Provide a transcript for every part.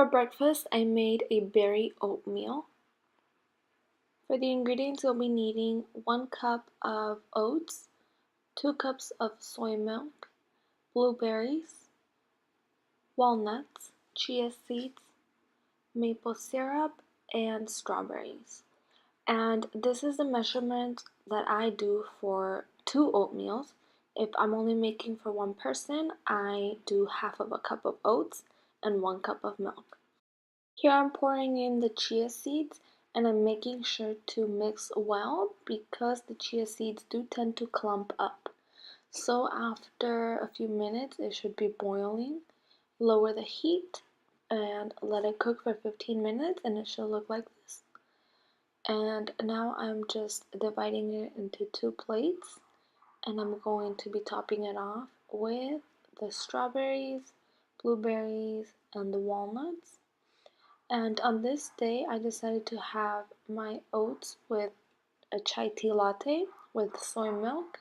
For breakfast, I made a berry oatmeal. For the ingredients, you'll be needing 1 cup of oats, 2 cups of soy milk, blueberries, walnuts, chia seeds, maple syrup, and strawberries. And this is the measurement that I do for 2 oatmeals. If I'm only making for 1 person, I do half of a cup of oats and 1 cup of milk. Here I'm pouring in the chia seeds and I'm making sure to mix well because the chia seeds do tend to clump up. So after a few minutes, it should be boiling. Lower the heat and let it cook for 15 minutes and it should look like this. And now I'm just dividing it into 2 plates and I'm going to be topping it off with the strawberries, blueberries, and the walnuts. And on this day, I decided to have my oats with a chai tea latte with soy milk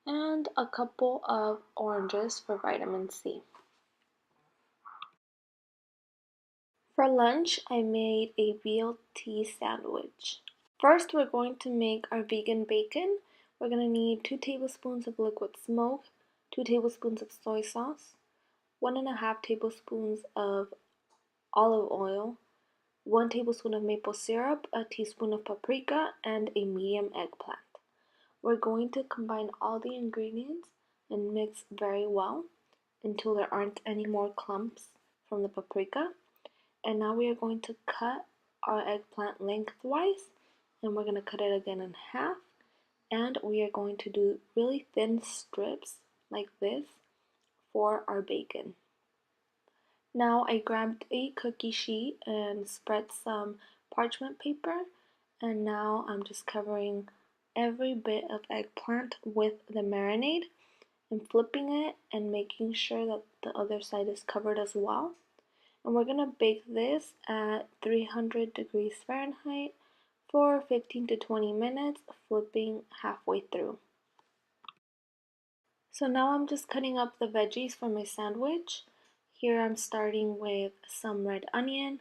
and a couple of oranges for vitamin C. For lunch, I made a BLT sandwich. First, we're going to make our vegan bacon. We're going to need 2 tablespoons of liquid smoke, 2 tablespoons of soy sauce, 1.5 tablespoons of olive oil, 1 tablespoon of maple syrup, a teaspoon of paprika, and a medium eggplant. We're going to combine all the ingredients and mix very well until there aren't any more clumps from the paprika. And now we are going to cut our eggplant lengthwise, and we're going to cut it again in half, and we are going to do really thin strips like this for our bacon. Now I grabbed a cookie sheet and spread some parchment paper, and now I'm just covering every bit of eggplant with the marinade and flipping it and making sure that the other side is covered as well. And we're going to bake this at 300 degrees Fahrenheit for 15 to 20 minutes, flipping halfway through. So now I'm just cutting up the veggies for my sandwich. Here I'm starting with some red onion,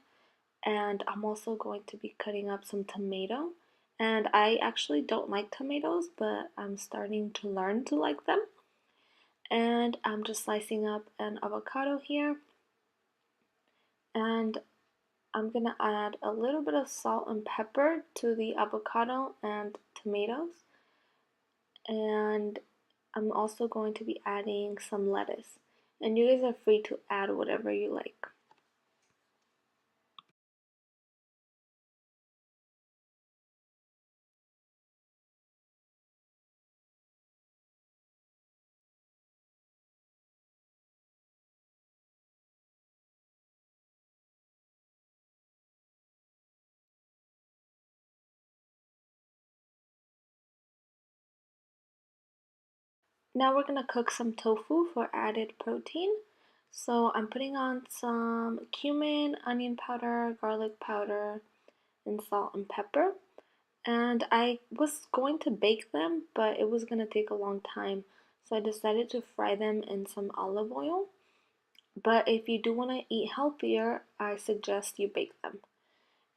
and I'm also going to be cutting up some tomato. And I actually don't like tomatoes, but I'm starting to learn to like them. And I'm just slicing up an avocado here. And I'm going to add a little bit of salt and pepper to the avocado and tomatoes. And I'm also going to be adding some lettuce. And you guys are free to add whatever you like. Now we're going to cook some tofu for added protein. So I'm putting on some cumin, onion powder, garlic powder, and salt and pepper. And I was going to bake them, but it was going to take a long time. So I decided to fry them in some olive oil. But if you do want to eat healthier, I suggest you bake them.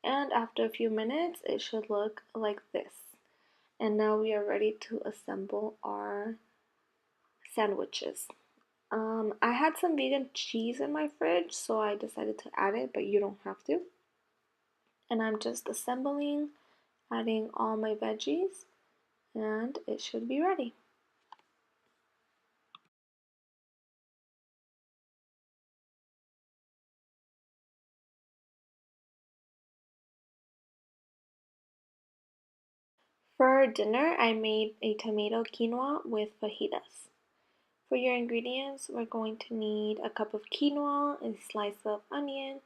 And after a few minutes, it should look like this. And now we are ready to assemble our sandwiches. I had some vegan cheese in my fridge, so I decided to add it, but you don't have to. And I'm just assembling, adding all my veggies, and it should be ready. For dinner, I made a tomato quinoa with fajitas. For your ingredients, we're going to need a cup of quinoa, a slice of onion,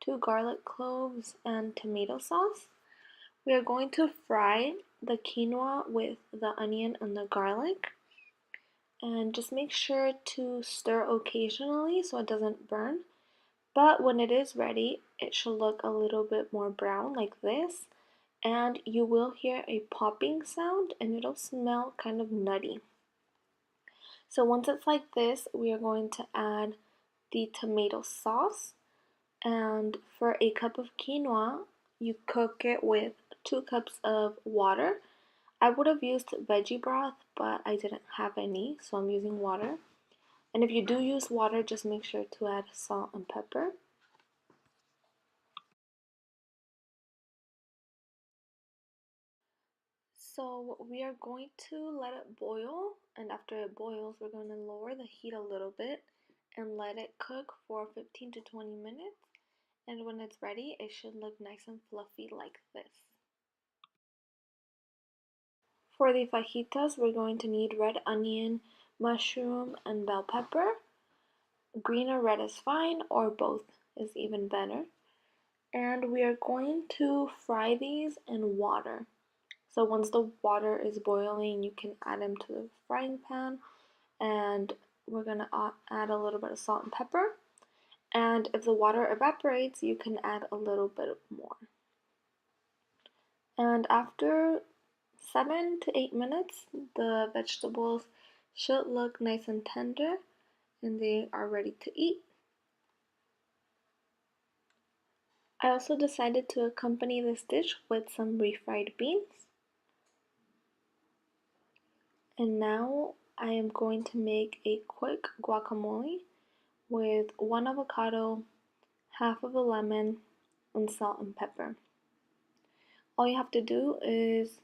2 garlic cloves, and tomato sauce. We are going to fry the quinoa with the onion and the garlic. And just make sure to stir occasionally so it doesn't burn. But when it is ready, it should look a little bit more brown like this. And you will hear a popping sound and it'll smell kind of nutty. So once it's like this, we are going to add the tomato sauce. And for a cup of quinoa, you cook it with 2 cups of water. I would have used veggie broth, but I didn't have any, so I'm using water. And if you do use water, just make sure to add salt and pepper. So we are going to let it boil, and after it boils, we're going to lower the heat a little bit and let it cook for 15 to 20 minutes. And when it's ready, it should look nice and fluffy like this. For the fajitas, we're going to need red onion, mushroom, and bell pepper. Green or red is fine, or both is even better. And we are going to fry these in water. So once the water is boiling, you can add them to the frying pan, and we're going to add a little bit of salt and pepper. And if the water evaporates, you can add a little bit more. And after 7 to 8 minutes, the vegetables should look nice and tender, and they are ready to eat. I also decided to accompany this dish with some refried beans. And now I am going to make a quick guacamole with 1 avocado, half of a lemon, and salt and pepper. All you have to do is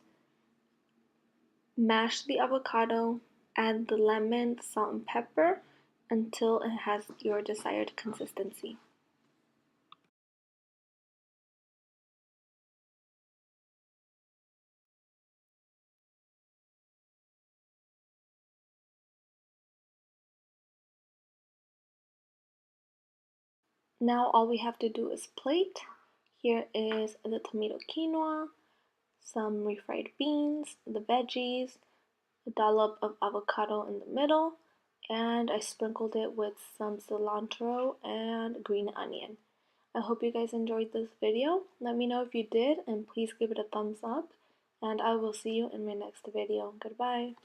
mash the avocado, add the lemon, salt, and pepper until it has your desired consistency. Now all we have to do is plate. Here is the tomato quinoa, some refried beans, the veggies, a dollop of avocado in the middle, and I sprinkled it with some cilantro and green onion. I hope you guys enjoyed this video. Let me know if you did, and please give it a thumbs up, and I will see you in my next video. Goodbye.